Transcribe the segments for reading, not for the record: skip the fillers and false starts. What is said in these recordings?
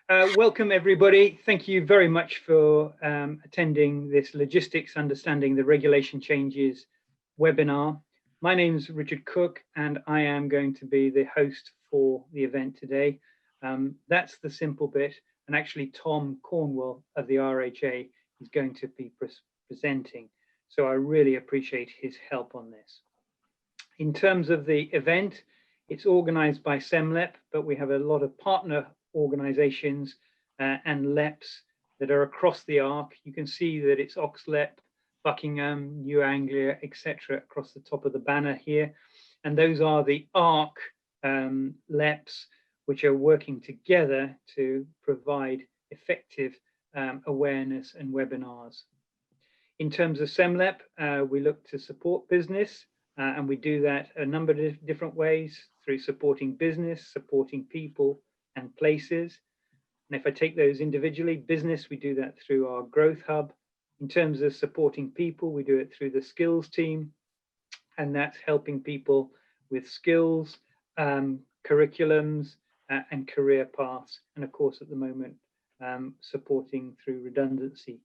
Welcome everybody. Thank you very much for attending this Logistics Understanding the Regulation Changes webinar. My name is Richard Cook and I am going to be the host for the event today. That's the simple bit, and actually Tom Cornwell of the RHA is going to be presenting. So I really appreciate his help on this. In terms of the event, it's organized by SEMLEP, but we have a lot of partner organizations and LEPs that are across the arc. You can see that it's Oxlep, Buckingham, New Anglia, etc. across the top of the banner here. And those are the ARC LEPs, which are working together to provide effective awareness and webinars. In terms of SEMLEP, we look to support business, and we do that a number of different ways through supporting business, supporting people and places. And if I take those individually, business, we do that through our growth hub. In terms of supporting people, we do it through the skills team, and that's helping people with skills, curriculums, and career paths. And of course, at the moment, supporting through redundancy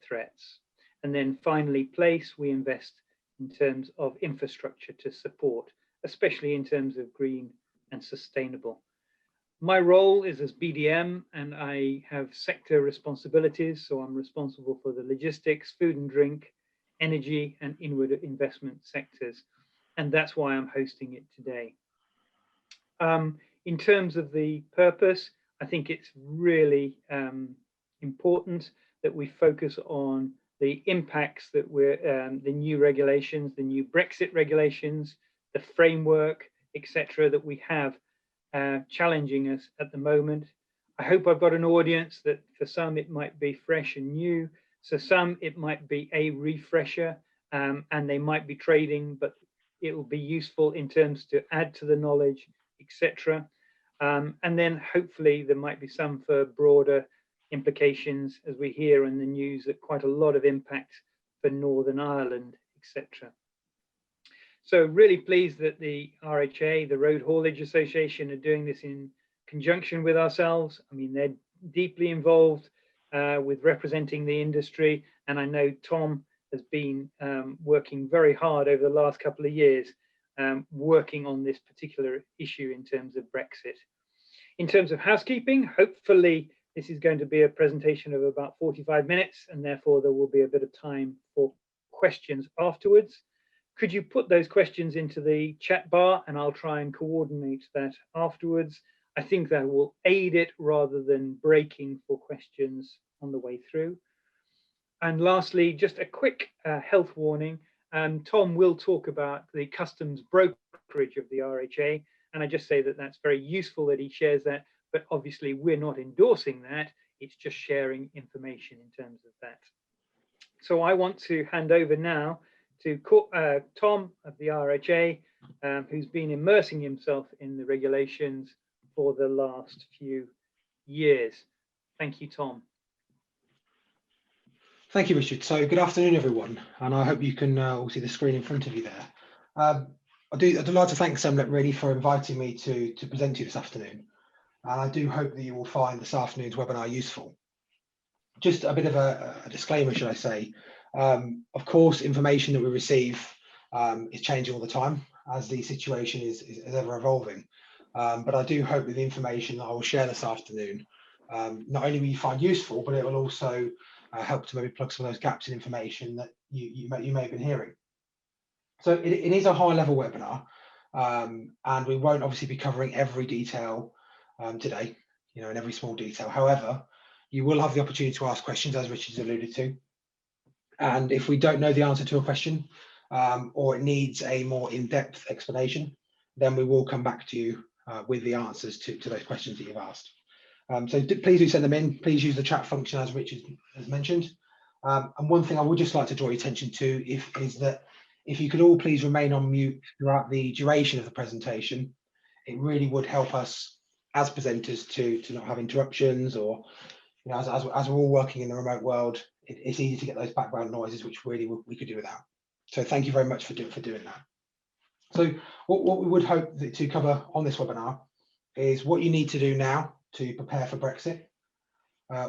threats. And then finally, place, we invest in terms of infrastructure to support, especially in terms of green and sustainable. My role is as BDM, and I have sector responsibilities. So I'm responsible for the logistics, food and drink, energy, and inward investment sectors. And that's why I'm hosting it today. In terms of the purpose, I think it's really important that we focus on the impacts that the new regulations, the new Brexit regulations, the framework, etc., that we have challenging us at the moment. I hope I've got an audience that for some it might be fresh and new, so some it might be a refresher, and they might be trading, but it will be useful in terms to add to the knowledge, etc. And then hopefully there might be some for broader implications, as we hear in the news that quite a lot of impact for Northern Ireland, etc. So really pleased that the RHA, the Road Haulage Association, are doing this in conjunction with ourselves. I mean, they're deeply involved with representing the industry. And I know Tom has been working very hard over the last couple of years, working on this particular issue in terms of Brexit. In terms of housekeeping, hopefully this is going to be a presentation of about 45 minutes, and therefore there will be a bit of time for questions afterwards. Could you put those questions into the chat bar, and I'll try and coordinate that afterwards. I think that will aid it rather than breaking for questions on the way through. And lastly, just a quick health warning. Tom will talk about the customs brokerage of the RHA, and I just say that that's very useful that he shares that, but obviously we're not endorsing that. It's just sharing information in terms of that. So I want to hand over now to Tom of the RHA, who's been immersing himself in the regulations for the last few years. Thank you, Tom. Thank you, Richard. So good afternoon, everyone. And I hope you can all see the screen in front of you there. I'd like to thank SEMLEP really for inviting me to present to you this afternoon. And I do hope that you will find this afternoon's webinar useful. Just a bit of a disclaimer, should I say. Of course, information that we receive is changing all the time as the situation is ever evolving. But I do hope that the information that I will share this afternoon, not only will you find useful, but it will also help to maybe plug some of those gaps in information that you may have been hearing. So it is a high-level webinar, and we won't obviously be covering every detail today, in every small detail. However, you will have the opportunity to ask questions, as Richard's alluded to. And if we don't know the answer to a question, or it needs a more in-depth explanation, then we will come back to you with the answers to those questions that you've asked. So please do send them in. Please use the chat function, as Richard has mentioned. And one thing I would just like to draw your attention to is that if you could all please remain on mute throughout the duration of the presentation, it really would help us as presenters to not have interruptions, or as we're all working in the remote world, it's easy to get those background noises, which really we could do without. So thank you very much for doing that. So what we would hope to cover on this webinar is what you need to do now to prepare for Brexit,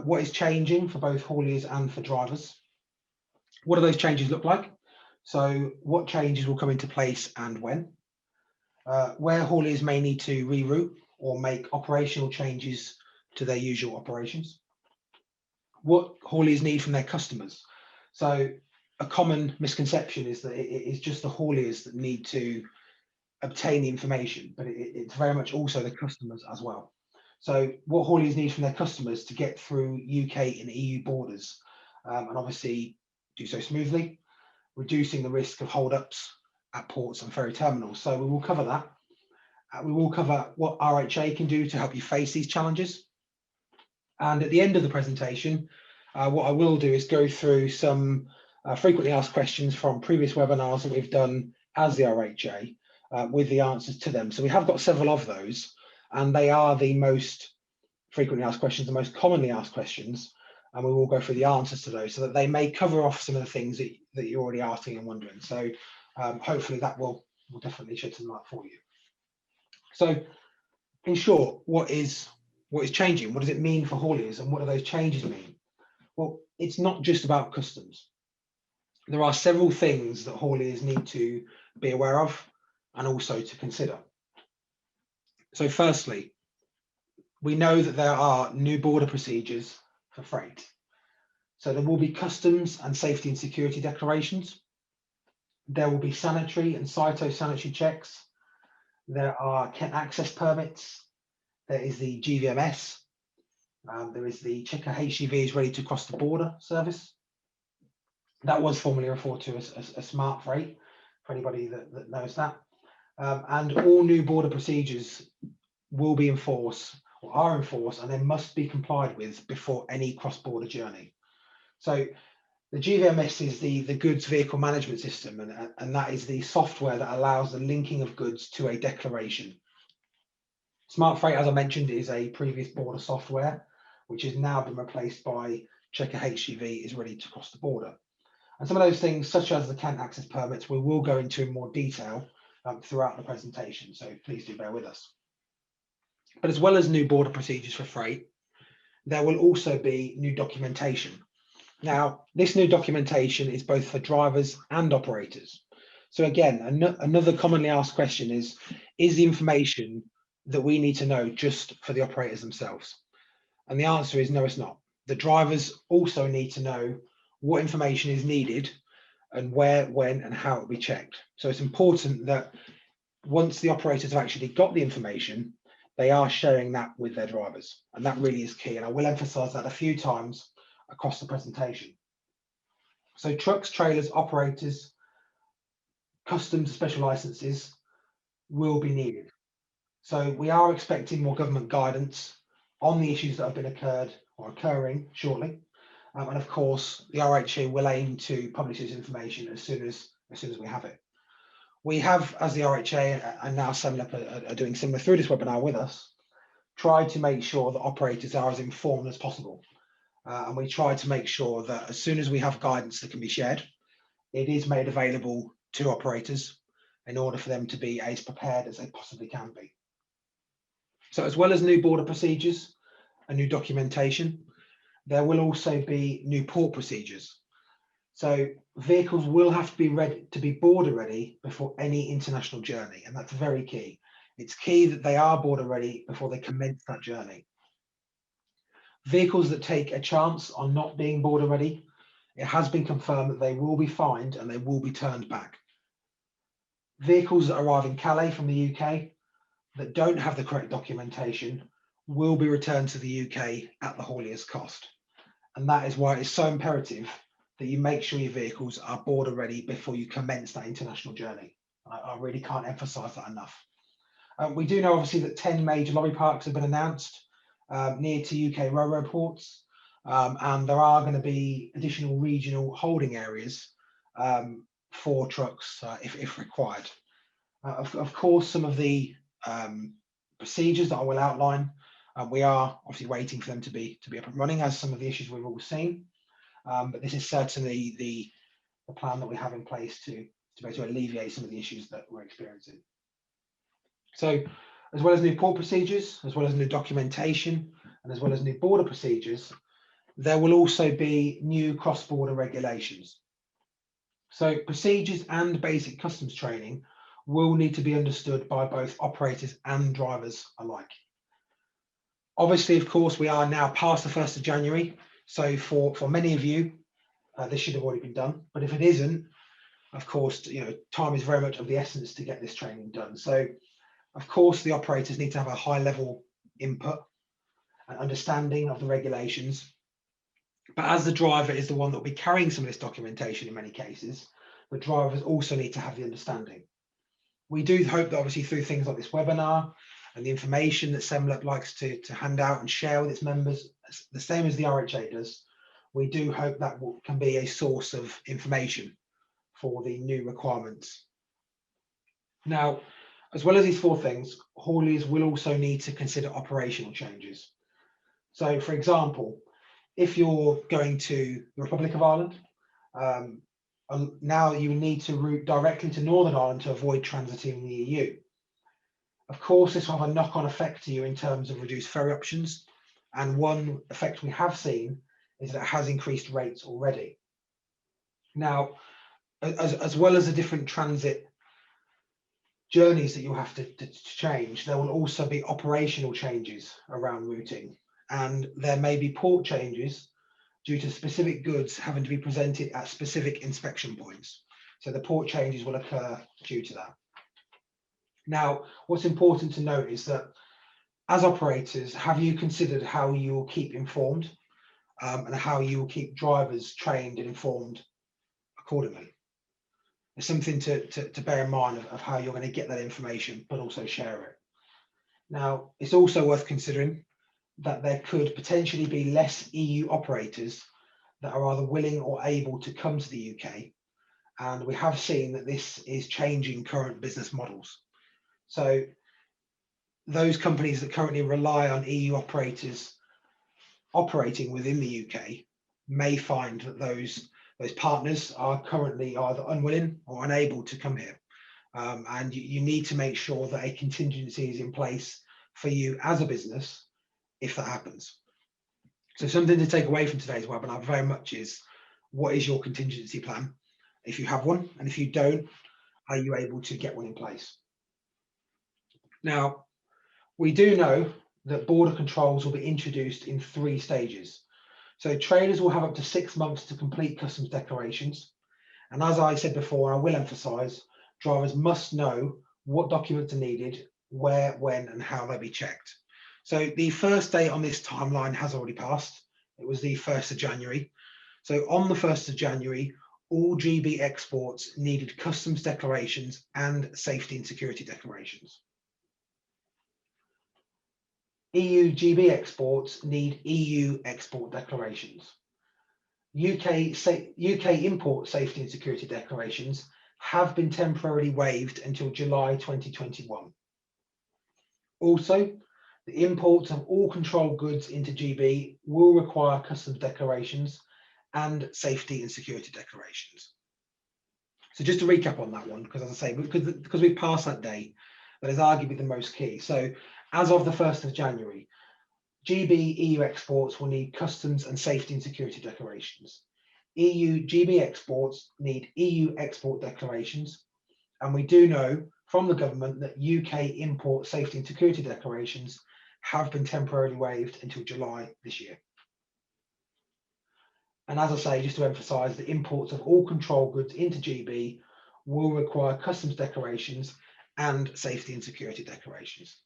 what is changing for both hauliers and for drivers, what do those changes look like, so what changes will come into place and when, where hauliers may need to reroute or make operational changes to their usual operations, what hauliers need from their customers. So a common misconception is that it is just the hauliers that need to obtain the information, but it's very much also the customers as well. So what hauliers need from their customers to get through UK and EU borders, and obviously do so smoothly, reducing the risk of hold-ups at ports and ferry terminals. So we will cover that. We will cover what RHA can do to help you face these challenges. And at the end of the presentation, what I will do is go through some frequently asked questions from previous webinars that we've done as the RHA with the answers to them. So we have got several of those, and they are the most frequently asked questions, the most commonly asked questions, and we will go through the answers to those so that they may cover off some of the things that you're already asking and wondering. So hopefully that will definitely shed some light for you. So in short, what is changing? What does it mean for hauliers, and what do those changes mean? Well, it's not just about customs. There are several things that hauliers need to be aware of and also to consider. So firstly, we know that there are new border procedures for freight. So there will be customs and safety and security declarations. There will be sanitary and phytosanitary checks. There are Kent access permits. There is the GVMS. There is the checker HGV is ready to cross the border service. That was formerly referred to as smart freight, for anybody that knows that. And all new border procedures will be enforced or are enforced, and they must be complied with before any cross-border journey. So the GVMS is the goods vehicle management system, and that is the software that allows the linking of goods to a declaration. Smart Freight, as I mentioned, is a previous border software, which has now been replaced by Checker HGV is ready to cross the border. And some of those things, such as the Kent access permits, we will go into in more detail throughout the presentation, so please do bear with us. But as well as new border procedures for freight, there will also be new documentation. Now, this new documentation is both for drivers and operators. So again, another commonly asked question is the information that we need to know just for the operators themselves? And the answer is no, it's not. The drivers also need to know what information is needed and where, when, and how it will be checked. So it's important that once the operators have actually got the information, they are sharing that with their drivers. And that really is key. And I will emphasize that a few times across the presentation. So trucks, trailers, operators, customs, special licenses will be needed. So we are expecting more government guidance on the issues that have been occurring shortly. And of course, the RHA will aim to publish this information as soon as we have it. We have, as the RHA and now SEMLEP are doing similar through this webinar with us, tried to make sure that operators are as informed as possible. And we try to make sure that as soon as we have guidance that can be shared, it is made available to operators in order for them to be as prepared as they possibly can be. So as well as new border procedures and new documentation, there will also be new port procedures. So vehicles will have to be ready to be border ready before any international journey, and that's very key. It's key that they are border ready before they commence that journey. Vehicles that take a chance on not being border ready, it has been confirmed that they will be fined and they will be turned back. Vehicles that arrive in Calais from the UK that don't have the correct documentation will be returned to the UK at the haulier's cost. And that is why it's so imperative that you make sure your vehicles are border ready before you commence that international journey. I really can't emphasize that enough. We do know obviously that 10 major lorry parks have been announced near to UK Ro-Ro ports, and there are going to be additional regional holding areas for trucks if required. Of course, some of the procedures that I will outline, we are obviously waiting for them to be up and running, as some of the issues we've all seen. But this is certainly the plan that we have in place to be able to alleviate some of the issues that we're experiencing. So As well as new port procedures, as well as new documentation, and as well as new border procedures, there will also be new cross-border regulations. So procedures and basic customs training will need to be understood by both operators and drivers alike. Obviously, of course, we are now past the 1st of January. So for many of you, this should have already been done. But if it isn't, of course, time is very much of the essence to get this training done. So, of course, the operators need to have a high level input and understanding of the regulations. But as the driver is the one that will be carrying some of this documentation in many cases, the drivers also need to have the understanding. We do hope that obviously through things like this webinar and the information that SEMLEP likes to hand out and share with its members, the same as the RHA does, we do hope that can be a source of information for the new requirements. Now, as well as these 4 things, hauliers will also need to consider operational changes. So, for example, if you're going to the Republic of Ireland, now you need to route directly to Northern Ireland to avoid transiting the EU. Of course, this will have a knock-on effect to you in terms of reduced ferry options. And one effect we have seen is that it has increased rates already. Now, as well as the different transit journeys that you'll have to change, there will also be operational changes around routing. And there may be port changes due to specific goods having to be presented at specific inspection points. So the port changes will occur due to that. Now, what's important to note is that as operators, have you considered how you will keep informed and how you will keep drivers trained and informed accordingly? It's something to bear in mind of how you're going to get that information, but also share it. Now, it's also worth considering that there could potentially be less EU operators that are either willing or able to come to the UK. And we have seen that this is changing current business models. So those companies that currently rely on EU operators operating within the UK may find that those partners are currently either unwilling or unable to come here. And you need to make sure that a contingency is in place for you as a business if that happens. So something to take away from today's webinar very much is, what is your contingency plan if you have one? And if you don't, are you able to get one in place? Now, we do know that border controls will be introduced in 3 stages. So traders will have up to 6 months to complete customs declarations. And as I said before, I will emphasize, drivers must know what documents are needed, where, when, and how they'll be checked. So the first date on this timeline has already passed. It was the 1st of January. So on the 1st of January, all GB exports needed customs declarations and safety and security declarations. EU GB exports need EU export declarations. UK import safety and security declarations have been temporarily waived until July 2021. Also, the imports of all controlled goods into GB will require customs declarations and safety and security declarations. So just to recap on that one, because as I say, because we've passed that date, that is arguably the most key. So as of the 1st of January, GB EU exports will need customs and safety and security declarations. EU GB exports need EU export declarations. And we do know from the government that UK import safety and security declarations have been temporarily waived until July this year. And as I say, just to emphasise, the imports of all control goods into GB will require customs declarations and safety and security declarations.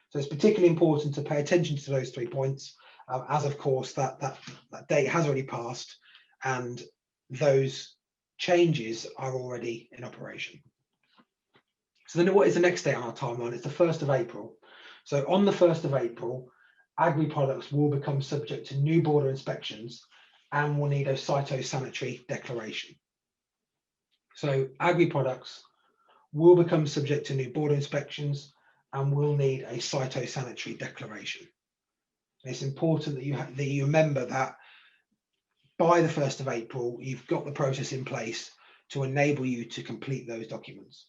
So it's particularly important to pay attention to those 3 points, as of course that date has already passed and those changes are already in operation. So then what is the next date on our timeline? It's the 1st of April. So on the 1st of April, agri products will become subject to new border inspections and will need a phytosanitary declaration. So agri products will become subject to new border inspections and will need a phytosanitary declaration. And it's important that you remember that by the 1st of April, you've got the process in place to enable you to complete those documents.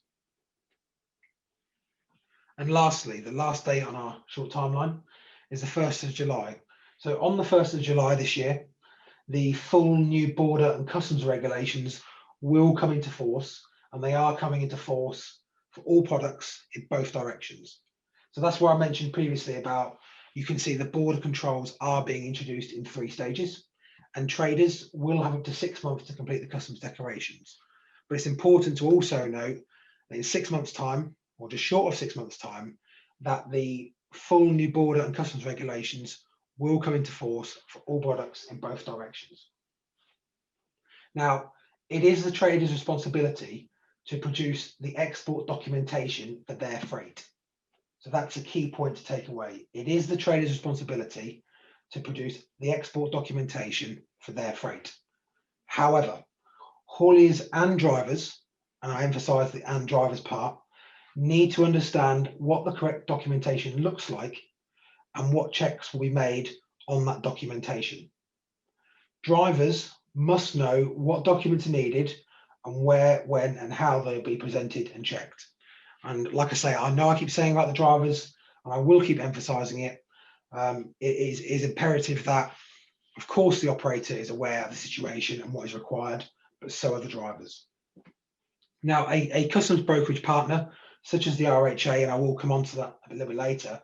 And lastly, the last date on our short timeline is the 1st of July. So on the 1st of July this year, the full new border and customs regulations will come into force, and they are coming into force for all products in both directions. So that's why I mentioned previously about, you can see the border controls are being introduced in 3 stages, and traders will have up to 6 months to complete the customs declarations. But it's important to also note that in 6 months' time, or just short of 6 months' time, that the full new border and customs regulations will come into force for all products in both directions. Now, it is the trader's responsibility to produce the export documentation for their freight. So that's a key point to take away. It is the trader's responsibility to produce the export documentation for their freight. However, hauliers and drivers, and I emphasize the and drivers part, need to understand what the correct documentation looks like and what checks will be made on that documentation. Drivers must know what documents are needed and where, when, and how they'll be presented and checked. And like I say, I know I keep saying about the drivers, and I will keep emphasizing it. It is imperative that, of course, the operator is aware of the situation and what is required, but so are the drivers. Now, a customs brokerage partner, such as the RHA, and I will come on to that a little bit later,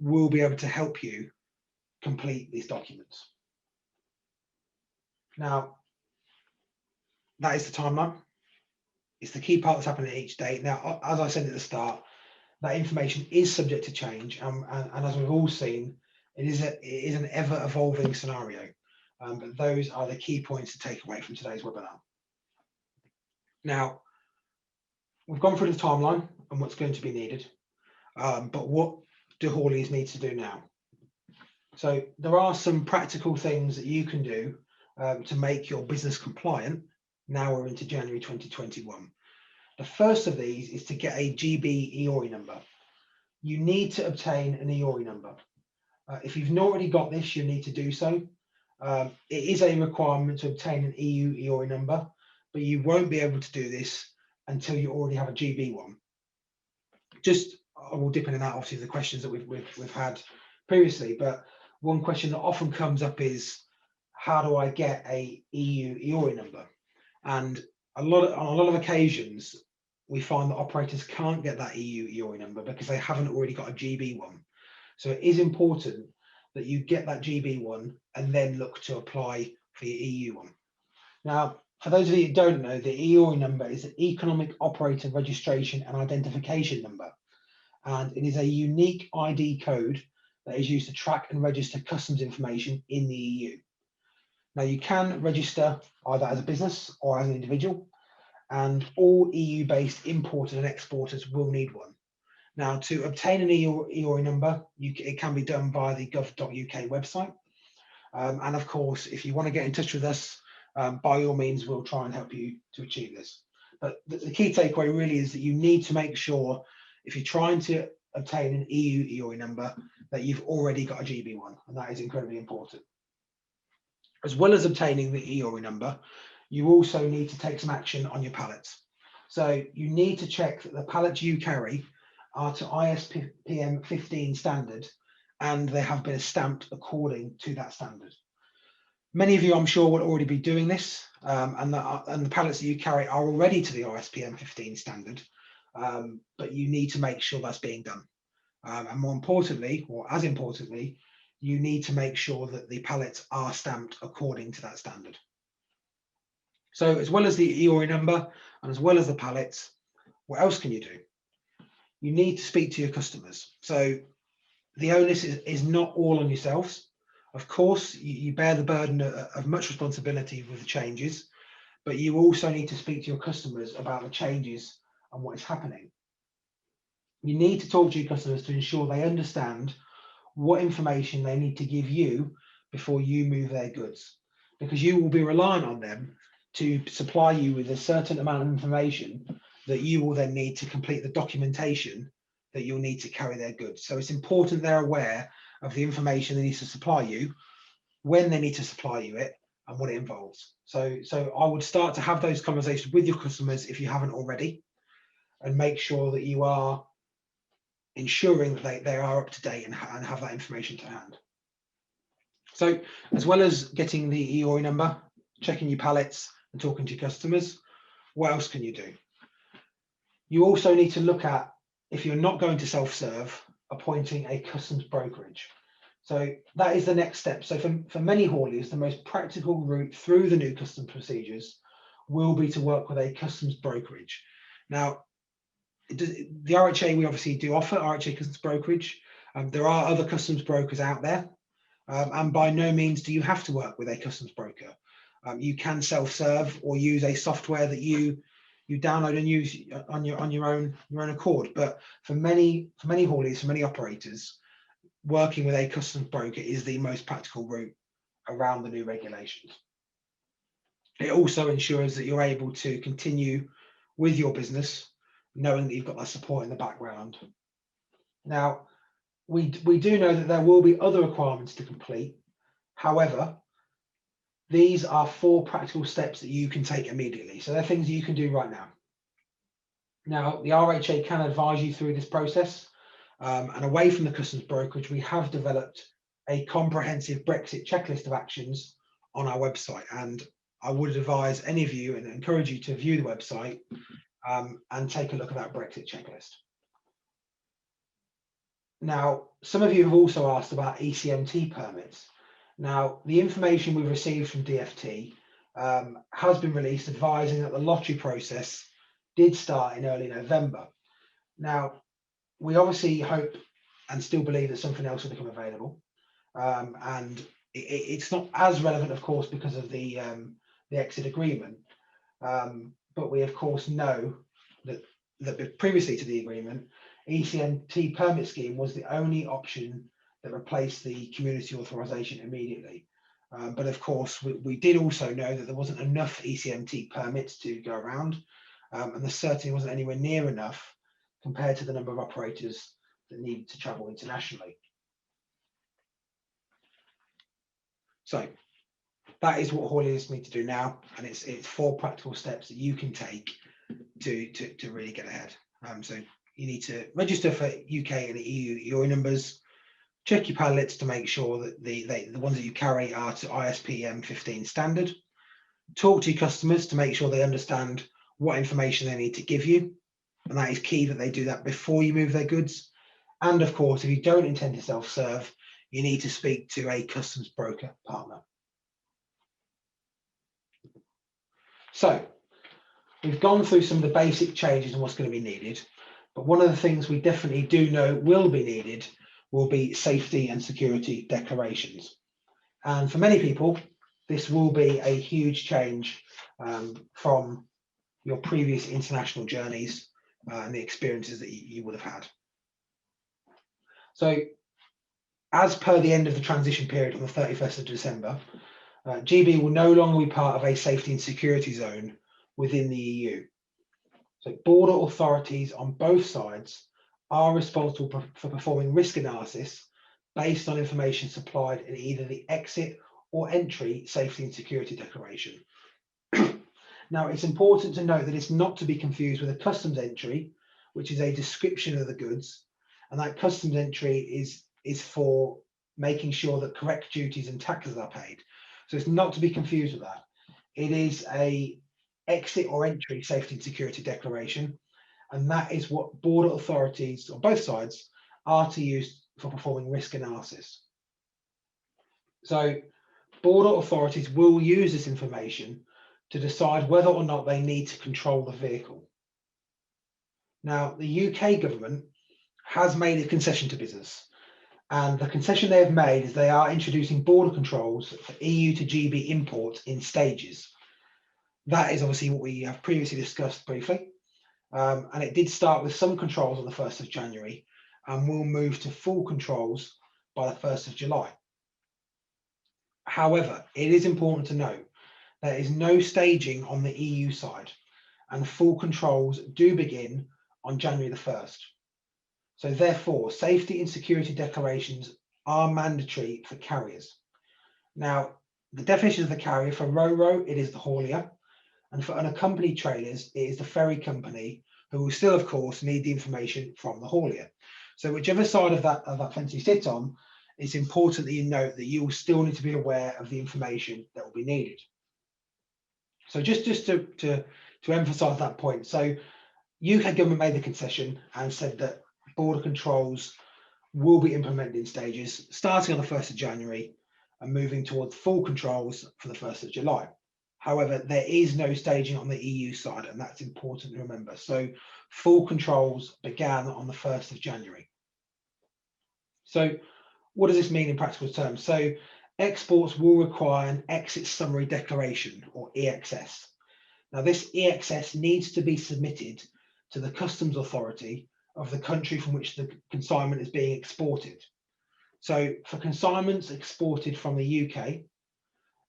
will be able to help you complete these documents. Now, that is the timeline. It's the key part that's happening at each date. Now, as I said at the start, that information is subject to change, and as we've all seen, it is an ever-evolving scenario. But those are the key points to take away from today's webinar. Now, we've gone through the timeline and what's going to be needed, but what do hauliers need to do now? So there are some practical things that you can do to make your business compliant. Now we're into January 2021. The first of these is to get a GB EORI number. You need to obtain an EORI number. If you've not already got this, you need to do so. It is a requirement to obtain an EU EORI number, but you won't be able to do this until you already have a GB one. Just, I will dip in and out, obviously, the questions that we've had previously, but one question that often comes up is, how do I get a EU EORI number? And on a lot of occasions, we find that operators can't get that EU EORI number because they haven't already got a GB one. So it is important that you get that GB one and then look to apply for your EU one. Now, for those of you who don't know, the EORI number is an Economic Operator Registration and Identification number, and it is a unique ID code that is used to track and register customs information in the EU. Now, you can register either as a business or as an individual, and all EU-based importers and exporters will need one. Now, to obtain an EORI number, it can be done via the gov.uk website. And of course, if you want to get in touch with us, by all means, we'll try and help you to achieve this. But the key takeaway really is that you need to make sure, if you're trying to obtain an EU EORI number, that you've already got a GB one, and that is incredibly important. As well as obtaining the EORI number, you also need to take some action on your pallets. So you need to check that the pallets you carry are to ISPM 15 standard, and they have been stamped according to that standard. Many of you, I'm sure, will already be doing this, and the pallets that you carry are already to the ISPM 15 standard, but you need to make sure that's being done. And more importantly, or as importantly, you need to make sure that the pallets are stamped according to that standard. So as well as the EORI number and as well as the pallets, what else can you do? You need to speak to your customers. So the onus is not all on yourselves. Of course, you bear the burden of much responsibility with the changes, but you also need to speak to your customers about the changes and what is happening. You need to talk to your customers to ensure they understand what information they need to give you before you move their goods, because you will be relying on them to supply you with a certain amount of information that you will then need to complete the documentation that you'll need to carry their goods. So it's important they're aware of the information they need to supply you, when they need to supply you it, and what it involves. So I would start to have those conversations with your customers if you haven't already, and make sure that you are ensuring that they are up to date and have that information to hand. So as well as getting the EOI number, checking your pallets and talking to your customers, what else can you do? You also need to look at, if you're not going to self-serve, appointing a customs brokerage. So that is the next step. So for many hauliers, the most practical route through the new customs procedures will be to work with a customs brokerage. Now, the RHA, we obviously do offer RHA Customs Brokerage. There are other customs brokers out there, and by no means do you have to work with a customs broker. You can self-serve or use a software that you download and use on your own accord. But for many hauliers, for many operators, working with a customs broker is the most practical route around the new regulations. It also ensures that you're able to continue with your business, knowing that you've got that support in the background. Now, we do know that there will be other requirements to complete. However, these are 4 practical steps that you can take immediately. So they're things that you can do right now. Now, the RHA can advise you through this process. And away from the customs brokerage, we have developed a comprehensive Brexit checklist of actions on our website. And I would advise any of you and encourage you to view the website and take a look at that Brexit checklist. Now, some of you have also asked about ECMT permits. Now, the information we've received from DFT has been released advising that the lottery process did start in early November. Now, we obviously hope and still believe that something else will become available. And it's not as relevant, of course, because of the exit agreement. But we, of course, know that previously to the agreement, ECMT permit scheme was the only option that replaced the community authorization immediately. But of course, we did also know that there wasn't enough ECMT permits to go around, and there certainly wasn't anywhere near enough compared to the number of operators that needed to travel internationally. So that is what hauliers need to do now, and it's 4 practical steps that you can take to really get ahead. So you need to register for UK and EU EOI numbers, check your pallets to make sure that the ones that you carry are to ISPM 15 standard, talk to your customers to make sure they understand what information they need to give you, and that is key that they do that before you move their goods. And of course, if you don't intend to self-serve, you need to speak to a customs broker partner. So we've gone through some of the basic changes and what's going to be needed, but one of the things we definitely do know will be needed will be safety and security declarations. And for many people, this will be a huge change from your previous international journeys and the experiences that you would have had. So as per the end of the transition period on the 31st of December, GB will no longer be part of a safety and security zone within the EU. So border authorities on both sides are responsible for performing risk analysis based on information supplied in either the exit or entry safety and security declaration. Now, it's important to note that it's not to be confused with a customs entry, which is a description of the goods, and that customs entry is for making sure that correct duties and taxes are paid. So it's not to be confused with that. It is a exit or entry safety and security declaration, and that is what border authorities on both sides are to use for performing risk analysis. So border authorities will use this information to decide whether or not they need to control the vehicle. Now, the UK government has made a concession to business, and the concession they have made is they are introducing border controls for EU to GB imports in stages. That is obviously what we have previously discussed briefly, and it did start with some controls on the 1st of January and will move to full controls by the 1st of July. However, it is important to note there is no staging on the EU side, and full controls do begin on January the 1st. So therefore, safety and security declarations are mandatory for carriers. Now, the definition of the carrier for Ro-Ro, it is the haulier, and for unaccompanied trailers, it is the ferry company, who will still, of course, need the information from the haulier. So whichever side of that fence you sit on, it's important that you note that you will still need to be aware of the information that will be needed. So just to emphasize that point. So UK government made the concession and said that border controls will be implemented in stages, starting on the 1st of January and moving towards full controls for the 1st of July. However, there is no staging on the EU side, and that's important to remember. So full controls began on the 1st of January. So what does this mean in practical terms? So exports will require an exit summary declaration, or EXS. Now this EXS needs to be submitted to the customs authority of the country from which the consignment is being exported. So for consignments exported from the UK,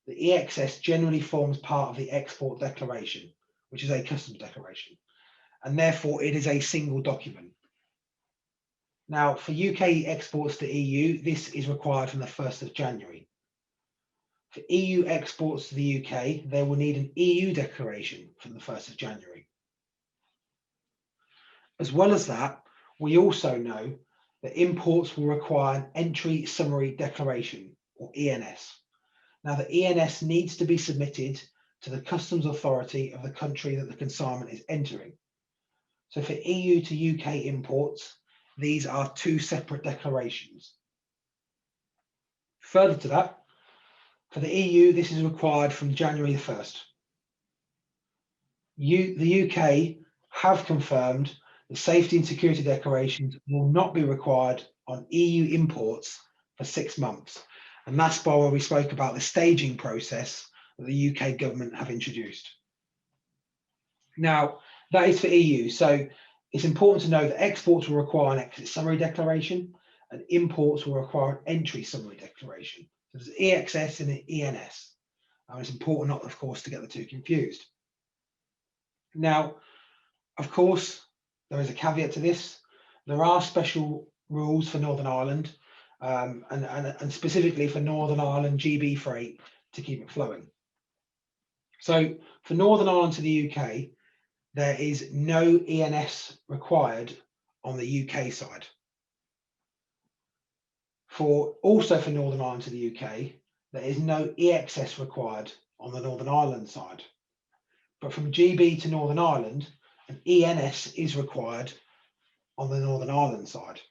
the EXS generally forms part of the export declaration, which is a customs declaration, and therefore it is a single document. Now, for UK exports to EU, this is required from the 1st of January. For EU exports to the UK, they will need an EU declaration from the 1st of January. As well as that, we also know that imports will require an entry summary declaration, or ENS. Now, the ENS needs to be submitted to the customs authority of the country that the consignment is entering. So for EU to UK imports, these are two separate declarations. Further to that, for the EU, this is required from January the 1st. The UK have confirmed the safety and security declarations will not be required on EU imports for 6 months. And that's why we spoke about the staging process that the UK government have introduced. Now, that is for EU. So it's important to know that exports will require an exit summary declaration and imports will require an entry summary declaration. So there's EXS and an ENS. And it's important not, of course, to get the two confused. Now, of course, there is a caveat to this. There are special rules for Northern Ireland and specifically for Northern Ireland GB freight to keep it flowing. So for Northern Ireland to the UK, there is no ENS required on the UK side. Also for Northern Ireland to the UK, there is no EXS required on the Northern Ireland side. But from GB to Northern Ireland, an ENS is required on the Northern Ireland side.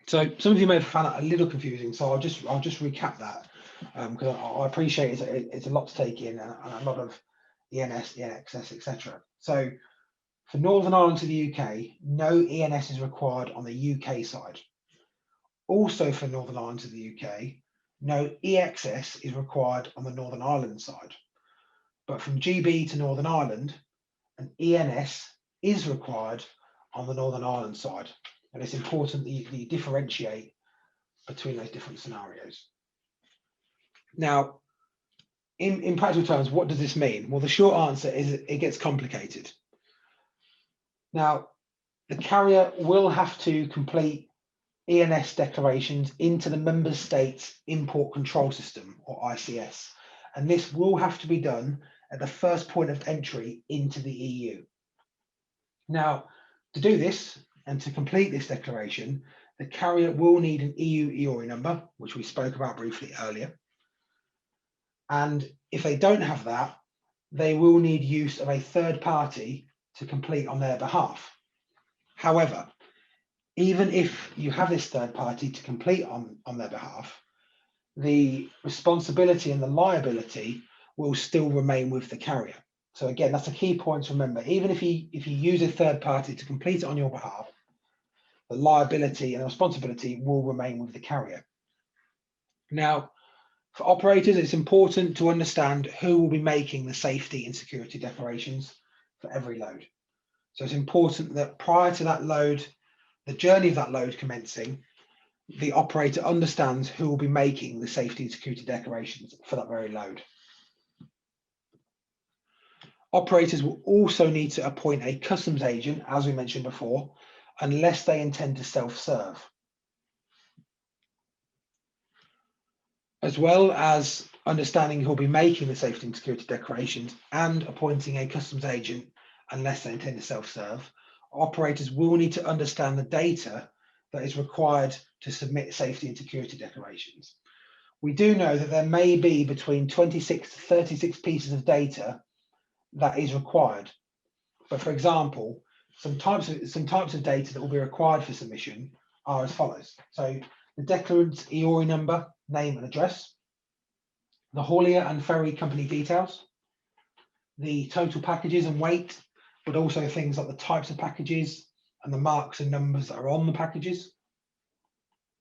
So some of you may have found that a little confusing, so I'll just recap that because I appreciate it's a lot to take in and a lot of ENS, EXS, etc. So for Northern Ireland to the UK, no ENS is required on the UK side. Also for Northern Ireland to the UK, no EXS is required on the Northern Ireland side. But from GB to Northern Ireland, an ENS is required on the Northern Ireland side. And it's important that you differentiate between those different scenarios. Now, in practical terms, what does this mean? Well, the short answer is it gets complicated. Now, the carrier will have to complete ENS declarations into the member states import control system, or ICS. And this will have to be done at the first point of entry into the EU. Now, to do this and to complete this declaration, the carrier will need an EU EORI number, which we spoke about briefly earlier. And if they don't have that, they will need use of a third party to complete on their behalf. However, even if you have this third party to complete on their behalf, the responsibility and the liability will still remain with the carrier. So again, that's a key point to remember. Even if you use a third party to complete it on your behalf, the liability and the responsibility will remain with the carrier. Now, for operators, it's important to understand who will be making the safety and security declarations for every load. So it's important that prior to that load, the journey of that load commencing, the operator understands who will be making the safety and security declarations for that very load. Operators will also need to appoint a customs agent, as we mentioned before, unless they intend to self-serve. As well as understanding who'll be making the safety and security declarations and appointing a customs agent unless they intend to self-serve, operators will need to understand the data that is required to submit safety and security declarations. We do know that there may be between 26 to 36 pieces of data that is required. But for example, some types of data that will be required for submission are as follows. So the declarant's EORI number, name and address, the haulier and ferry company details, the total packages and weight, but also things like the types of packages and the marks and numbers that are on the packages,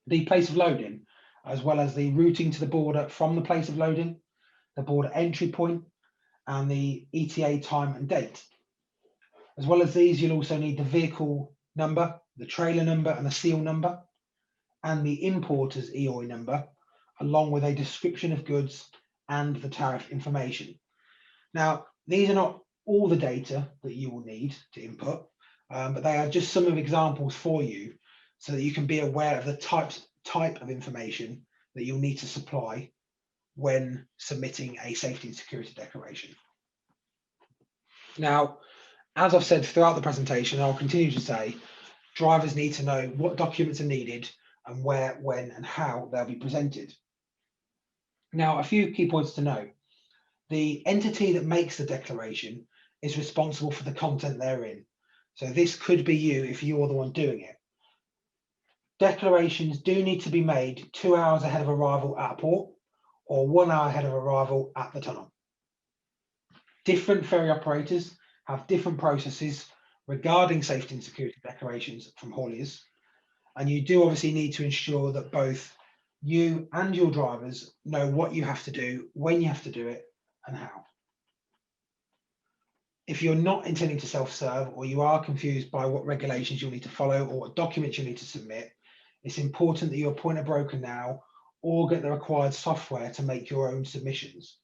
the place of loading, as well as the routing to the border from the place of loading, the border entry point, and the ETA time and date. As well as these, you'll also need the vehicle number, the trailer number, and the seal number, and the importer's EORI number, along with a description of goods and the tariff information. Now, these are not all the data that you will need to input, but they are just some of examples for you so that you can be aware of the type of information that you'll need to supply when submitting a safety and security declaration. Now, as I've said throughout the presentation, I'll continue to say, drivers need to know what documents are needed and where, when, and how they'll be presented. Now, a few key points to know. The entity that makes the declaration is responsible for the content therein. So this could be you if you're the one doing it. Declarations do need to be made 2 hours ahead of arrival at a port or 1 hour ahead of arrival at the tunnel. Different ferry operators have different processes regarding safety and security declarations from hauliers, and you do obviously need to ensure that both you and your drivers know what you have to do, when you have to do it, and how. If you're not intending to self-serve, or you are confused by what regulations you'll need to follow or what documents you need to submit, it's important that you appoint a broker now or get the required software to make your own submissions.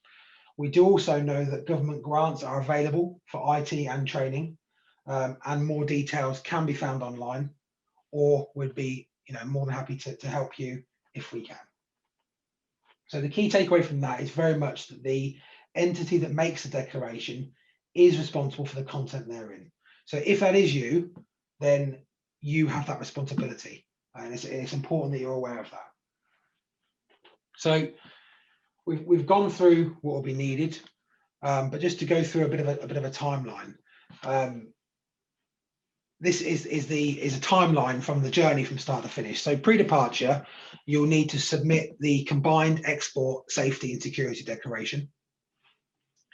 We do also know that government grants are available for IT and training, and more details can be found online, or would be more than happy to help you if we can. So the key takeaway from that is very much that the entity that makes the declaration is responsible for the content therein. So if that is you, then you have that responsibility, and it's important that you're aware of that. So we've gone through what will be needed, but just to go through a bit of a timeline. This is a timeline from the journey from start to finish. So pre-departure, you'll need to submit the combined export safety and security declaration.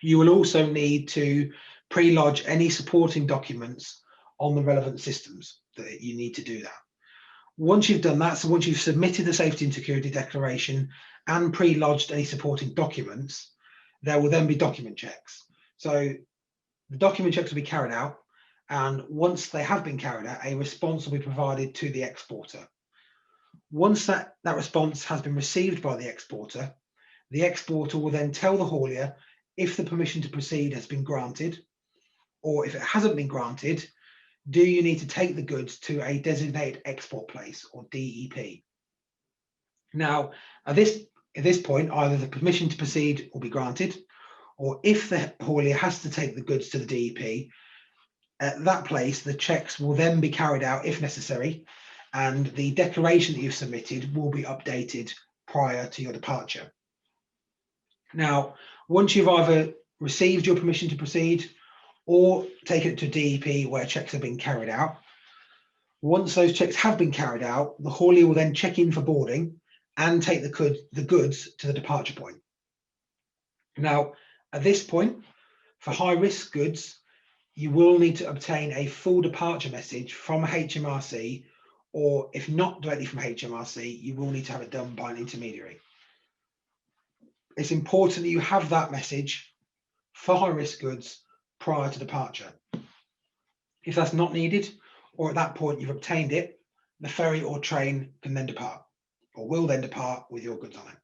You will also need to pre-lodge any supporting documents on the relevant systems that you need to do that. Once you've done that, so once you've submitted the safety and security declaration and pre-lodged any supporting documents, there will then be document checks. So the document checks will be carried out, and once they have been carried out, a response will be provided to the exporter. Once that response has been received by the exporter will then tell the haulier if the permission to proceed has been granted, or if it hasn't been granted, do you need to take the goods to a designated export place, or DEP? Now, at this point, either the permission to proceed will be granted, or if the haulier has to take the goods to the DEP, at that place, the checks will then be carried out if necessary, and the declaration that you've submitted will be updated prior to your departure. Now, once you've either received your permission to proceed or taken it to DEP where checks have been carried out, once those checks have been carried out, the haulier will then check in for boarding and take the goods to the departure point. Now, at this point, for high-risk goods, you will need to obtain a full departure message from HMRC, or if not directly from HMRC, you will need to have it done by an intermediary. It's important that you have that message for high-risk goods prior to departure. If that's not needed, or at that point you've obtained it, the ferry or train can then depart, or will then depart with your goods on it.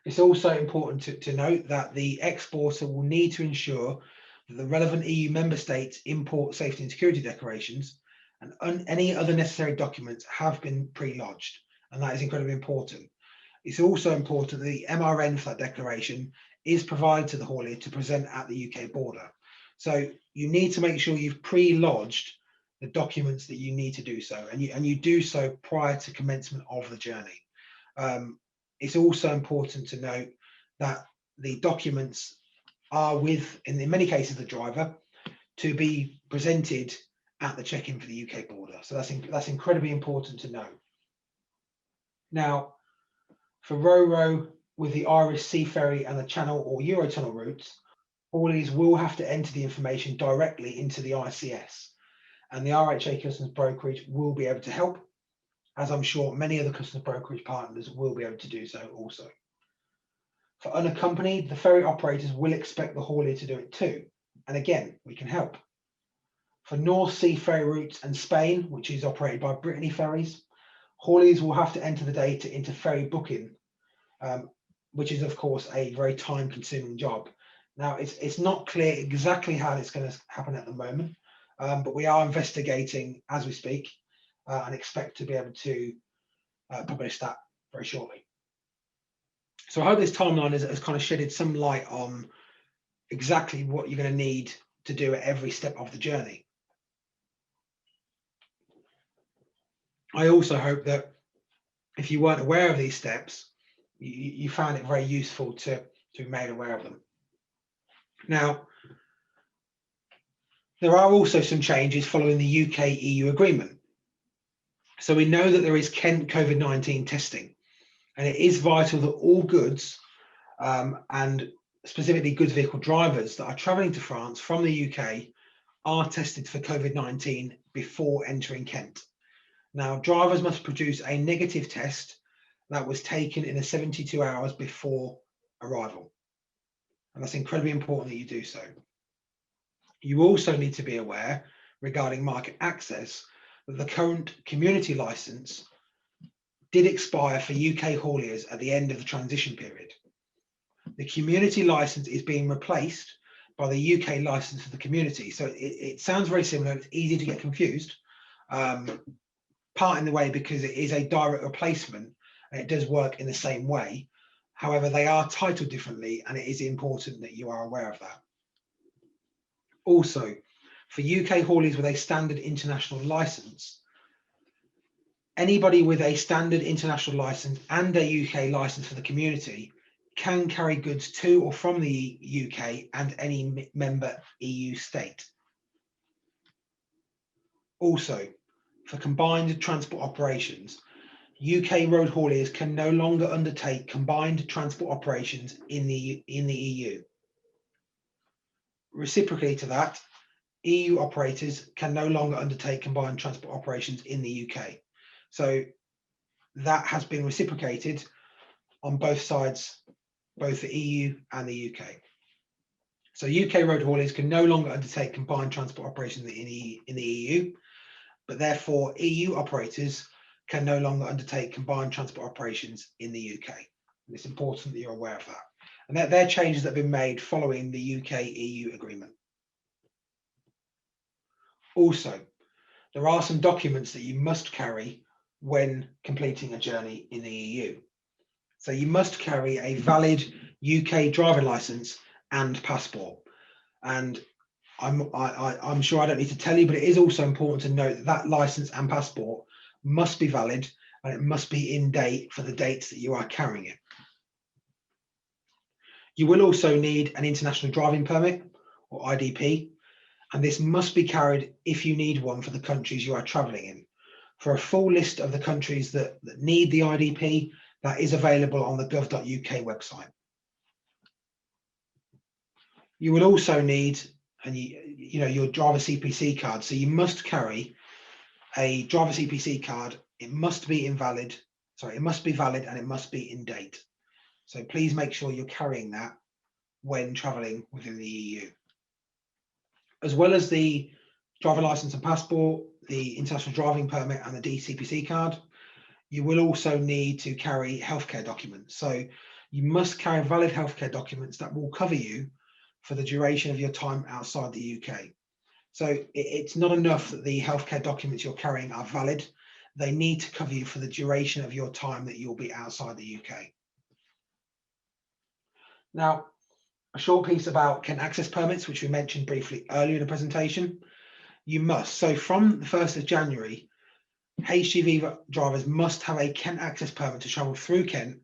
It's also important to note that the exporter will need to ensure that the relevant EU member states import safety and security declarations and any other necessary documents have been pre-lodged, and that is incredibly important. It's also important that the MRN for that declaration is provided to the haulier to present at the UK border. So you need to make sure you've pre-lodged the documents that you need to do so, and you do so prior to commencement of the journey. It's also important to note that the documents are with, in many cases, the driver, to be presented at the check-in for the UK border. So that's incredibly important to know. Now, for Ro-Ro with the Irish Sea Ferry and the Channel or Eurotunnel routes, hauliers will have to enter the information directly into the ICS, and the RHA Customs Brokerage will be able to help, as I'm sure many of the customs brokerage partners will be able to do so also. For unaccompanied, the ferry operators will expect the haulier to do it too, and again, we can help. For North Sea ferry routes and Spain, which is operated by Brittany Ferries, hauliers will have to enter the data into ferry booking, which is of course a very time-consuming job. Now, it's not clear exactly how it's going to happen at the moment, but we are investigating as we speak, and expect to be able to publish that very shortly. So I hope this timeline has kind of shedded some light on exactly what you're going to need to do at every step of the journey. I also hope that if you weren't aware of these steps, you found it very useful to be made aware of them. Now, there are also some changes following the UK-EU agreement. So we know that there is Kent COVID-19 testing, and it is vital that all goods, and specifically goods vehicle drivers that are travelling to France from the UK are tested for COVID-19 before entering Kent. Now, drivers must produce a negative test that was taken in the 72 hours before arrival. And that's incredibly important that you do so. You also need to be aware regarding market access that the current community license did expire for UK hauliers at the end of the transition period. The community license is being replaced by the UK license for the community. So it sounds very similar. It's easy to get confused, part in the way because it is a direct replacement and it does work in the same way. However, they are titled differently, and it is important that you are aware of that. Also, for UK hauliers with a standard international license, anybody with a standard international license and a UK license for the community can carry goods to or from the UK and any member EU state. Also, for combined transport operations, UK road hauliers can no longer undertake combined transport operations in the EU. Reciprocally to that, EU operators can no longer undertake combined transport operations in the UK. So that has been reciprocated on both sides, both the EU and the UK. So UK road hauliers can no longer undertake combined transport operations in the EU, but therefore EU operators can no longer undertake combined transport operations in the UK. And it's important that you're aware of that. And they're changes that have been made following the UK-EU agreement. Also, there are some documents that you must carry when completing a journey in the EU. So you must carry a valid UK driving license and passport. And I'm sure I don't need to tell you, but it is also important to note that that license and passport must be valid and it must be in date for the dates that you are carrying it. You will also need an international driving permit or IDP, and this must be carried if you need one for the countries you are traveling in. For a full list of the countries that need the IDP, that is available on the gov.uk website. You will also need your driver CPC card. So you must carry a driver CPC card. It must be valid and it must be in date. So please make sure you're carrying that when traveling within the EU. As well as the driver license and passport, the international driving permit and the DCPC card, you will also need to carry healthcare documents. So you must carry valid healthcare documents that will cover you for the duration of your time outside the UK. So it's not enough that the healthcare documents you're carrying are valid. They need to cover you for the duration of your time that you'll be outside the UK. Now, a short piece about Kent access permits, which we mentioned briefly earlier in the presentation. You must, so from the 1st of January, HGV drivers must have a Kent access permit to travel through Kent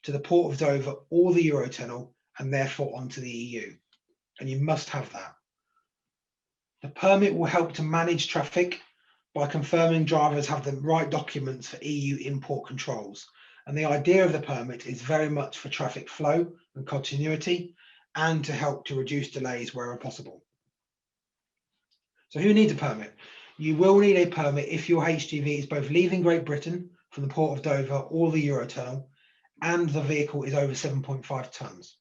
to the Port of Dover or the Eurotunnel and therefore onto the EU. And you must have that. The permit will help to manage traffic by confirming drivers have the right documents for EU import controls. And the idea of the permit is very much for traffic flow and continuity and to help to reduce delays wherever possible. So who needs a permit? You will need a permit if your HGV is both leaving Great Britain from the Port of Dover or the Eurotunnel and the vehicle is over 7.5 tonnes.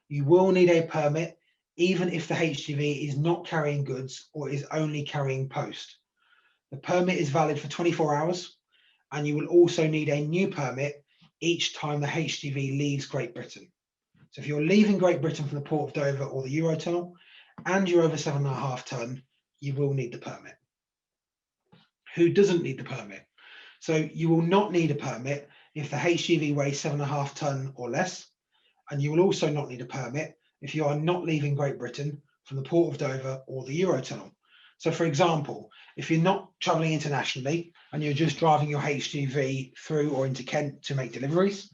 You will need a permit even if the HGV is not carrying goods or is only carrying post. The permit is valid for 24 hours and you will also need a new permit each time the HGV leaves Great Britain. So if you're leaving Great Britain from the Port of Dover or the Eurotunnel and you're over 7.5 tonne, you will need the permit. Who doesn't need the permit? So you will not need a permit if the HGV weighs 7.5 tonne or less, and you will also not need a permit if you are not leaving Great Britain from the Port of Dover or the Eurotunnel. So for example, if you're not travelling internationally and you're just driving your HGV through or into Kent to make deliveries,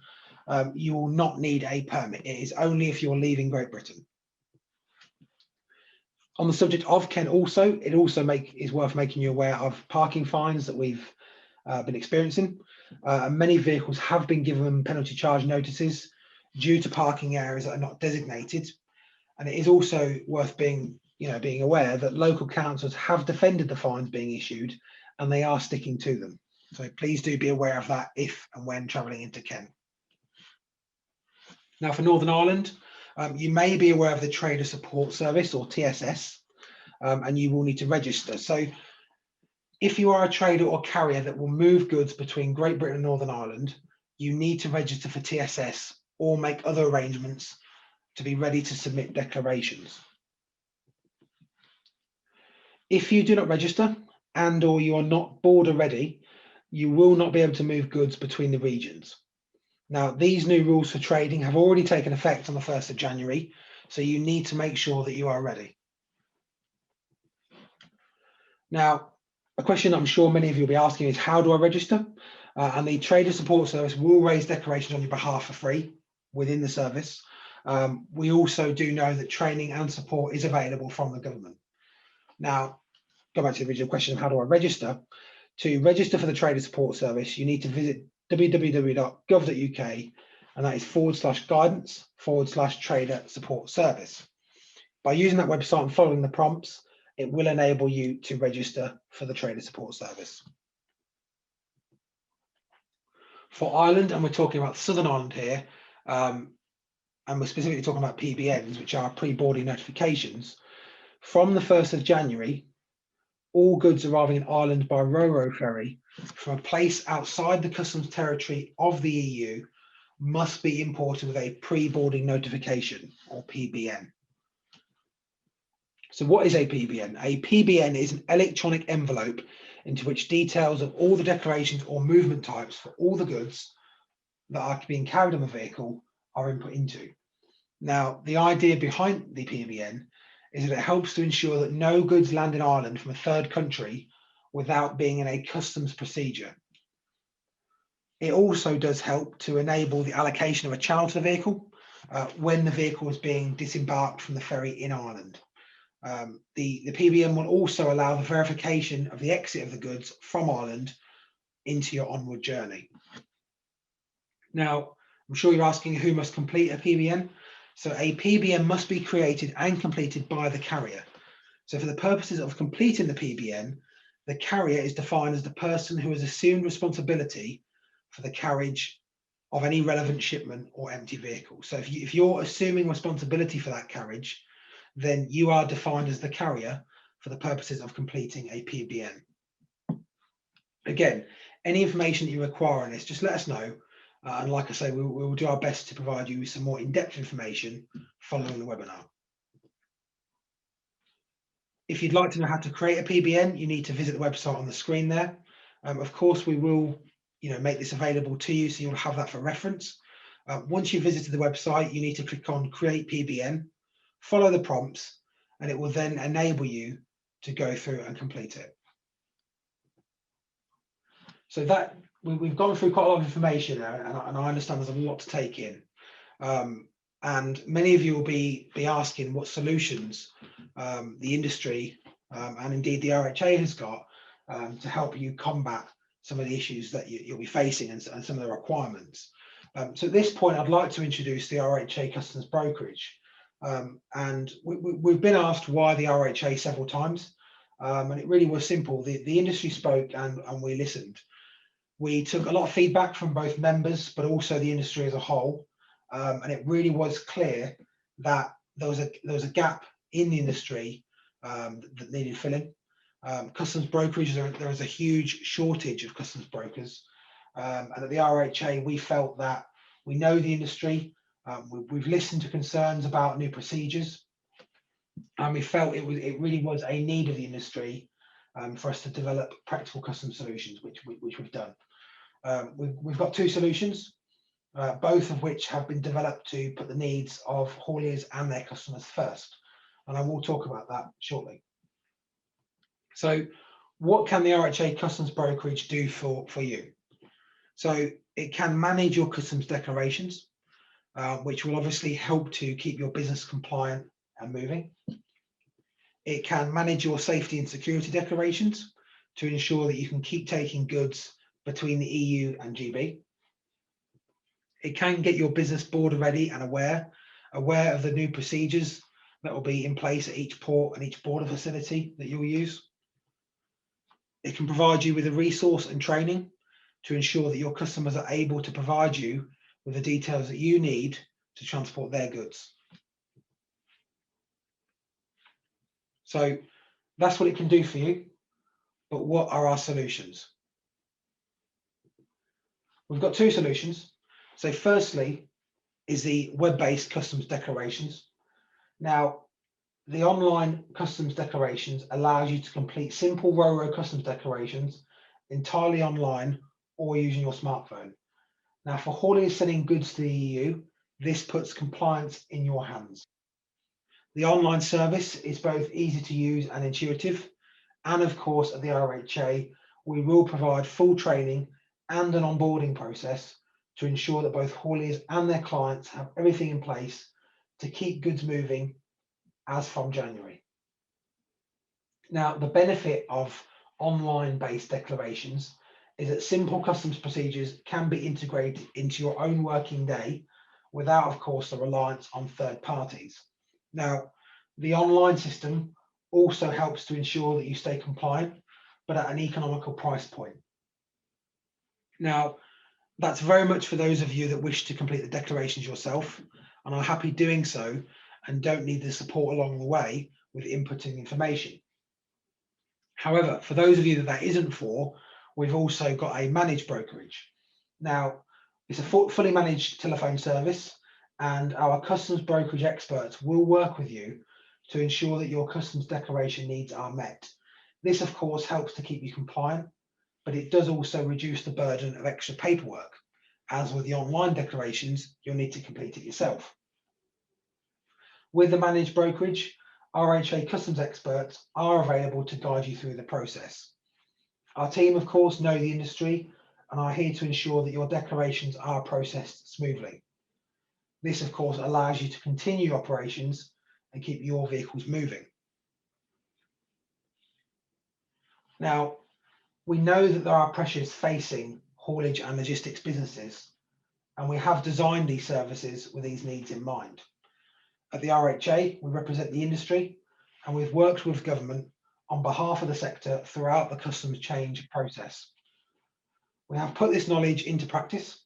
you will not need a permit. It is only if you're leaving Great Britain. On the subject of Kent also, it also is worth making you aware of parking fines that we've been experiencing. Many vehicles have been given penalty charge notices due to parking areas that are not designated. And it is also worth being aware that local councils have defended the fines being issued and they are sticking to them. So please do be aware of that if and when travelling into Kent. Now for Northern Ireland, you may be aware of the Trader Support Service or TSS, and you will need to register. So if you are a trader or carrier that will move goods between Great Britain and Northern Ireland, you need to register for TSS or make other arrangements to be ready to submit declarations. If you do not register and or you are not border ready, you will not be able to move goods between the regions. Now, these new rules for trading have already taken effect on the 1st of January, so you need to make sure that you are ready. Now, a question I'm sure many of you will be asking is, how do I register? And the Trader Support Service will raise declarations on your behalf for free within the service. We also do know that training and support is available from the government. Now, go back to the original question of how do I register? To register for the Trader Support Service, you need to visit www.gov.uk, and that is /guidance/Trader Support Service. By using that website and following the prompts, it will enable you to register for the Trader Support Service. For Ireland, and we're talking about Southern Ireland here, and we're specifically talking about PBNs, which are pre-boarding notifications. From the 1st of January, all goods arriving in Ireland by Ro-Ro ferry from a place outside the customs territory of the EU must be imported with a pre-boarding notification, or PBN. So what is a PBN? A PBN is an electronic envelope into which details of all the declarations or movement types for all the goods that are being carried on the vehicle are input into. Now, the idea behind the PBN is that it helps to ensure that no goods land in Ireland from a third country without being in a customs procedure. It also does help to enable the allocation of a channel to the vehicle when the vehicle is being disembarked from the ferry in Ireland. The PBN will also allow the verification of the exit of the goods from Ireland into your onward journey. Now, I'm sure you're asking who must complete a PBN. So a PBN must be created and completed by the carrier. So for the purposes of completing the PBN, the carrier is defined as the person who has assumed responsibility for the carriage of any relevant shipment or empty vehicle. So if you're assuming responsibility for that carriage, then you are defined as the carrier for the purposes of completing a PBN. Again, any information that you require on this, just let us know. And like I say, we will do our best to provide you with some more in-depth information following the webinar. If you'd like to know how to create a PBN, you need to visit the website on the screen there. Of course, we will make this available to you, so you'll have that for reference. Once you've visited the website, you need to click on Create PBN, follow the prompts, and it will then enable you to go through and complete it. So that we've gone through quite a lot of information now, and I understand there's a lot to take in. And many of you will be asking what solutions the industry and indeed the RHA has got to help you combat some of the issues that you'll be facing and some of the requirements. So at this point, I'd like to introduce the RHA Customs Brokerage. And we've been asked why the RHA several times, and it really was simple. The industry spoke and we listened. We took a lot of feedback from both members, but also the industry as a whole. And it really was clear that there was a gap in the industry that needed filling. Customs brokerage, there is a huge shortage of customs brokers. And at the RHA, we felt that we know the industry, we've listened to concerns about new procedures, and we felt it really was a need of the industry for us to develop practical custom solutions, which we've done. We've got two solutions, both of which have been developed to put the needs of hauliers and their customers first. And I will talk about that shortly. So what can the RHA Customs Brokerage do for you? So it can manage your customs declarations, which will obviously help to keep your business compliant and moving. It can manage your safety and security declarations to ensure that you can keep taking goods between the EU and GB. It can get your business border ready and aware of the new procedures that will be in place at each port and each border facility that you'll use. It can provide you with a resource and training to ensure that your customers are able to provide you with the details that you need to transport their goods. So that's what it can do for you, but what are our solutions? We've got two solutions. So firstly is the web-based customs declarations. Now, the online customs declarations allows you to complete simple row customs declarations entirely online or using your smartphone. Now, for hauliers sending goods to the EU, this puts compliance in your hands. The online service is both easy to use and intuitive. And of course, at the RHA, we will provide full training and an onboarding process to ensure that both hauliers and their clients have everything in place to keep goods moving as from January. Now, the benefit of online-based declarations is that simple customs procedures can be integrated into your own working day without, of course, the reliance on third parties. Now, the online system also helps to ensure that you stay compliant, but at an economical price point. Now, that's very much for those of you that wish to complete the declarations yourself and are happy doing so and don't need the support along the way with inputting information. However, for those of you that isn't for, we've also got a managed brokerage. Now, it's a fully managed telephone service, and our customs brokerage experts will work with you to ensure that your customs declaration needs are met. This, of course, helps to keep you compliant, but it does also reduce the burden of extra paperwork. As with the online declarations, you'll need to complete it yourself. With the managed brokerage, RHA customs experts are available to guide you through the process. Our team, of course, know the industry and are here to ensure that your declarations are processed smoothly. This, of course, allows you to continue operations and keep your vehicles moving. Now, we know that there are pressures facing haulage and logistics businesses, and we have designed these services with these needs in mind. At the RHA, we represent the industry, and we've worked with government on behalf of the sector throughout the customs change process. We have put this knowledge into practice,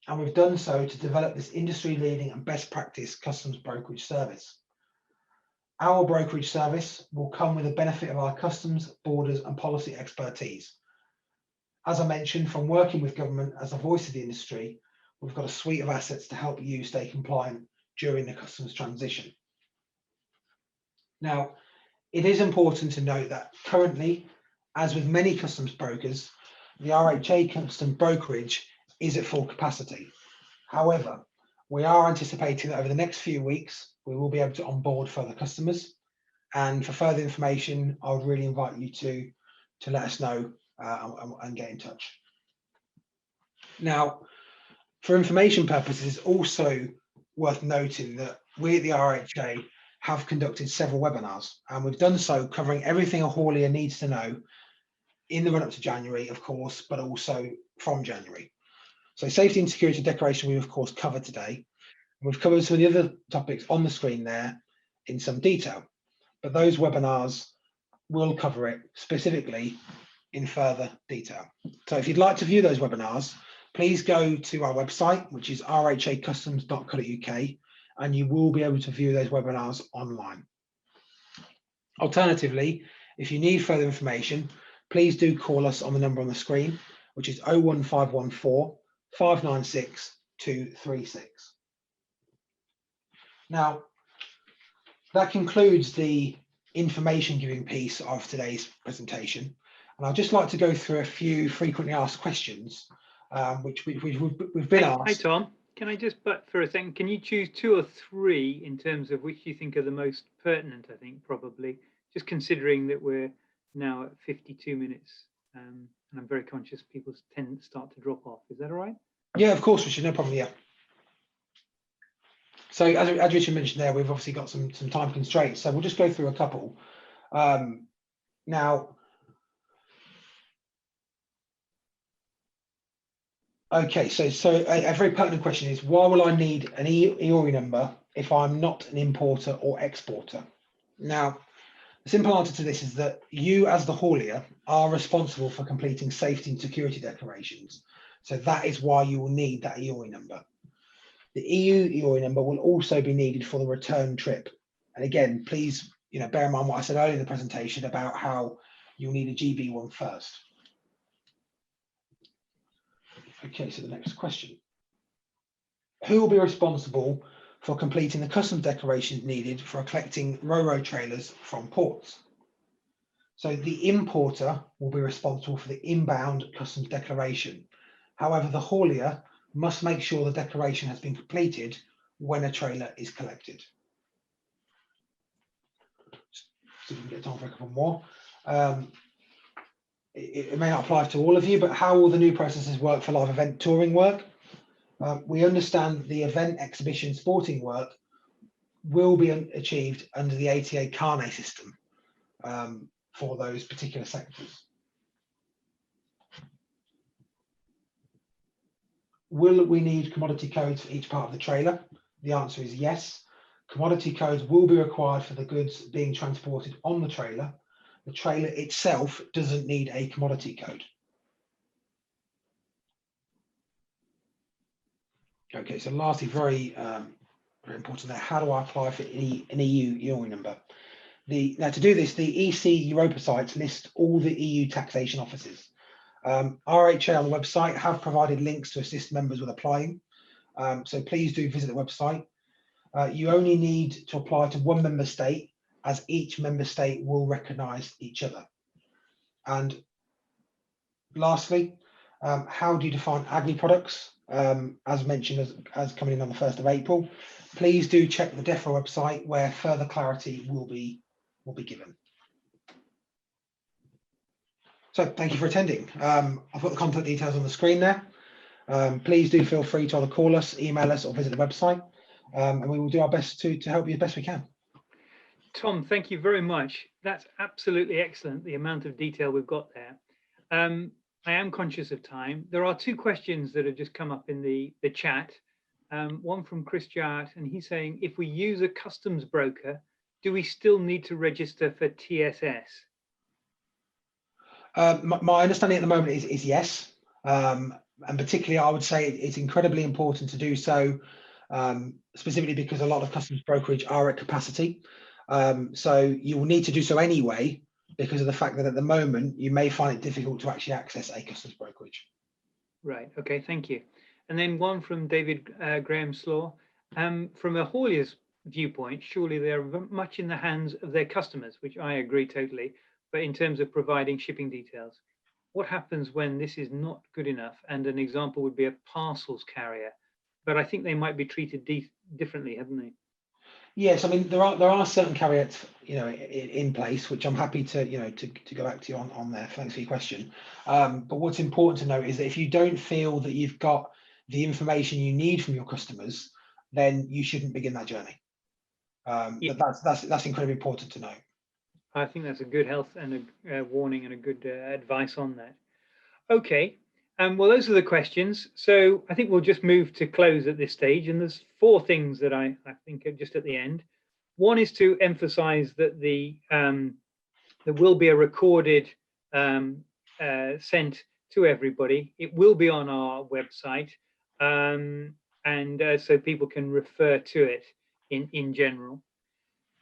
and we've done so to develop this industry-leading and best practice customs brokerage service. Our brokerage service will come with the benefit of our customs, borders, and policy expertise. As I mentioned, from working with government as a voice of the industry, we've got a suite of assets to help you stay compliant during the customs transition. Now, it is important to note that currently, as with many customs brokers, the RHA Customs Brokerage is at full capacity. However, We are anticipating that over the next few weeks, we will be able to onboard further customers. And for further information, I would really invite you to let us know and get in touch. Now, for information purposes, it's also worth noting that we at the RHA have conducted several webinars, and we've done so covering everything a haulier needs to know in the run up to January, of course, but also from January. So safety and security declaration we've of course covered today. We've covered some of the other topics on the screen there in some detail, but those webinars will cover it specifically in further detail. So if you'd like to view those webinars, please go to our website, which is rhacustoms.co.uk, and you will be able to view those webinars online. Alternatively, if you need further information, please do call us on the number on the screen, which is 01514 596 236. Now, that concludes the information giving piece of today's presentation. And I'd just like to go through a few frequently asked questions, which we've been asked. Hi, Tom. Can I just, but for a second, can you choose 2 or 3 in terms of which you think are the most pertinent, I think, probably, just considering that we're now at 52 minutes. And I'm very conscious people tend to start to drop off. Is that all right? Yeah, of course, Richard, no problem, yeah. So as Richard mentioned there, we've obviously got some time constraints, so we'll just go through a couple. Now, okay, so a very pertinent question is, why will I need an EORI number if I'm not an importer or exporter? Now, the simple answer to this is that you as the haulier are responsible for completing safety and security declarations. So that is why you will need that EORI number. The EU EORI number will also be needed for the return trip. And again, please, bear in mind what I said earlier in the presentation about how you'll need a GB one first. Okay, so the next question. Who will be responsible for completing the customs declarations needed for collecting Ro-Ro trailers from ports? So the importer will be responsible for the inbound customs declaration. However, the haulier must make sure the declaration has been completed when a trailer is collected. So we can get time for a couple more. It may not apply to all of you, but how will the new processes work for live event touring work? We understand the event, exhibition, sporting work will be achieved under the ATA Carnet system for those particular sectors. Will we need commodity codes for each part of the trailer? The answer is yes. Commodity codes will be required for the goods being transported on the trailer. The trailer itself doesn't need a commodity code. Okay, so lastly, very important there, how do I apply for an EU EORI number? Now to do this, the EC Europa sites list all the EU taxation offices. RHA on the website have provided links to assist members with applying. So please do visit the website. You only need to apply to one member state, as each member state will recognise each other. And lastly, how do you define agri products? As mentioned, as coming in on the 1st of April, please do check the DEFRA website where further clarity will be given. So thank you for attending. I've got the contact details on the screen there. Please do feel free to either call us, email us, or visit the website, and we will do our best to help you as best we can. Tom, thank you very much. That's absolutely excellent, the amount of detail we've got there. I am conscious of time. There are 2 questions that have just come up in the chat. One from Chris Jart, and he's saying, if we use a customs broker, do we still need to register for TSS? My understanding at the moment is yes. And particularly, I would say it's incredibly important to do so, specifically because a lot of customs brokerage are at capacity. So you will need to do so anyway, because of the fact that at the moment you may find it difficult to actually access a customs brokerage. Right. Okay. Thank you. And then one from David Graham Slaw. From a haulier's viewpoint, surely they're much in the hands of their customers, which I agree totally. But in terms of providing shipping details, what happens when this is not good enough? And an example would be a parcels carrier but I think they might be treated differently, haven't they? Yes, I mean there are certain caveats, in place, which I'm happy to to go back to you on there. Thanks for your question. But what's important to note is that if you don't feel that you've got the information you need from your customers, then you shouldn't begin that journey. Yeah. That's incredibly important to know. I think that's a good health and a warning and a good advice on that. Okay. Well, those are the questions. So I think we'll just move to close at this stage. And there's 4 things that I think are just at the end. One is to emphasize that there will be a recorded sent to everybody. It will be on our website. And so people can refer to it in general.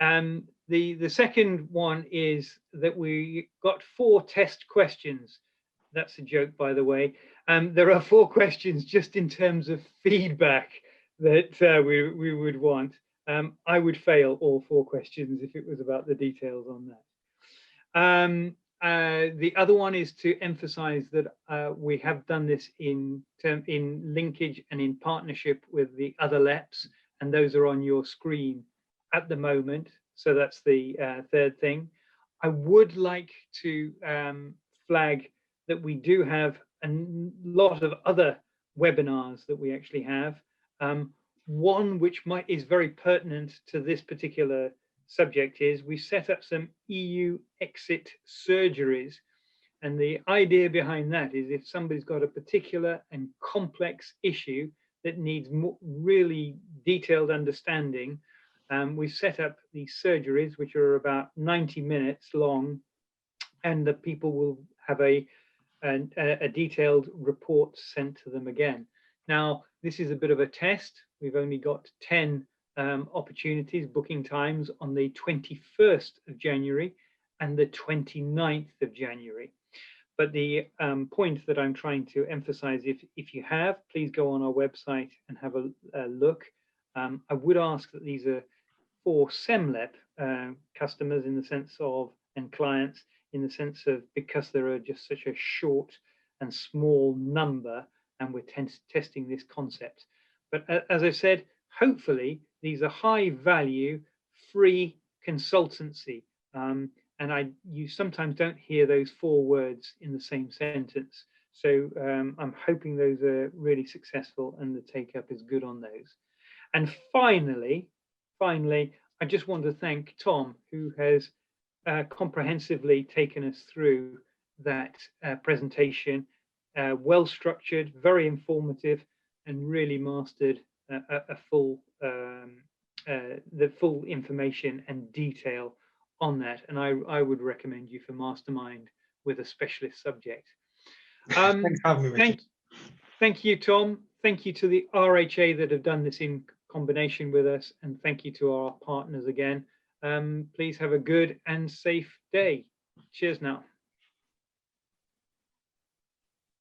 The second one is that we got 4 test questions. That's a joke, by the way. There are 4 questions just in terms of feedback that we would want. I would fail all 4 questions if it was about the details on that. The other one is to emphasize that we have done this in linkage and in partnership with the other LEPs, and those are on your screen at the moment. So that's the third thing. I would like to flag that we do have a lot of other webinars that we actually have. One which is very pertinent to this particular subject is we set up some EU exit surgeries. And the idea behind that is if somebody's got a particular and complex issue that needs really detailed understanding, we set up these surgeries, which are about 90 minutes long, and the people will have a detailed report sent to them again. Now, this is a bit of a test. We've only got 10 opportunities, booking times on the 21st of January and the 29th of January. But the point that I'm trying to emphasize, if you have, please go on our website and have a look. I would ask that these are for SEMLEP customers in the sense of, and clients in the sense of, because there are just such a short and small number and we're testing this concept. But as I said, hopefully these are high value, free consultancy. And you sometimes don't hear those 4 words in the same sentence. So I'm hoping those are really successful and the take up is good on those. And finally, I just want to thank Tom, who has comprehensively taken us through that presentation, well structured, very informative, and really mastered the full information and detail on that. And I would recommend you for Mastermind with a specialist subject. Thanks for having me, Richard. Thank you, Tom. Thank you to the RHA that have done this in combination with us, and thank you to our partners again. Please have a good and safe day. Cheers now.